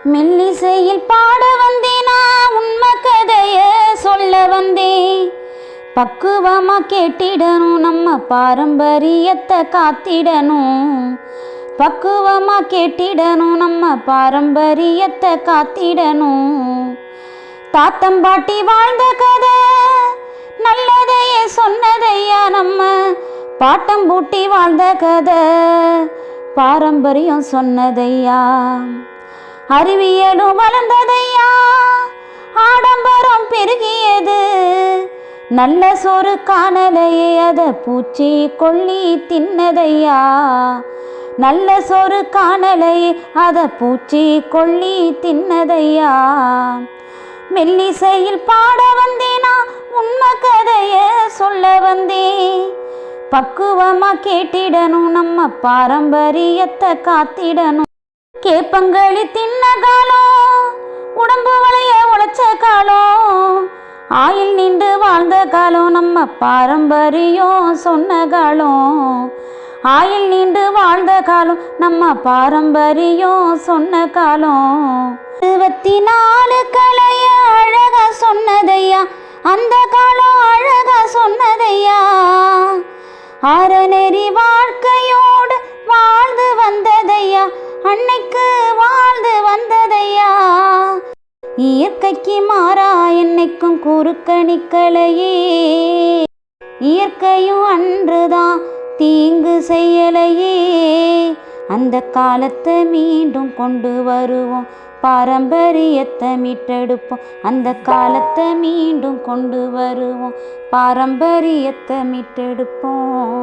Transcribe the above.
மெல்லிசையில் பாட வந்தேனா உண்மை கதைய சொல்ல வந்தேன். பக்குவமா கேட்டிடணும், நம்ம பாரம்பரியத்தை காத்திடணும். பக்குவமா கேட்டிடணும், நம்ம பாரம்பரியத்தை காத்திடணும். தாத்தம்பாட்டி வாழ்ந்த கதை நல்லதையே சொன்னதையா, நம்ம பாட்டம் பூட்டி வாழ்ந்த கதை பாரம்பரியம் சொன்னதையா. அறிவியலும் வளர்ந்ததையா, ஆடம்பரம் பெருகியது, நல்ல சோறு காணலையே அதை பூச்சி கொள்ளி தின்னதையா. நல்ல சோறு காணலையே அதை பூச்சி கொள்ளி தின்னதையா. மெல்லிசையில் பாட வந்தேனா உண்மை கதைய சொல்ல வந்தேன். பக்குவமா கேட்டிடணும், நம்ம பாரம்பரியத்தை காத்திடணும். கேப்பங்களி தின்ன காலம், உடம்பு வளைய உழைச்ச காலம், ஆயில் நின்று வாழ்ந்த காலம், நம்ம பாரம்பரியம் சொன்ன காலம். ஆயில் நின்று வாழ்ந்த காலம், நம்ம பாரம்பரியம் சொன்ன காலம். 24 கலைய அழகா சொன்னதையா, அந்த காலம் அழகா சொன்னதையா. அறநெறி வாழ்க்கையோடு வாழ்ந்து வந்ததையா, அன்னைக்கு வாழ்ந்து வந்ததையா. இயற்கைக்கு மாறா என்னைக்கும் குறுக்க நிக்கலையே, இயற்கையும் அன்றுதான் தீங்கு செய்யலையே. அந்த காலத்தை மீண்டும் கொண்டு வருவோம், பாரம்பரியத்தை மீட்டெடுப்போம். அந்த காலத்தை மீண்டும் கொண்டு வருவோம், பாரம்பரியத்தை மீட்டெடுப்போம்.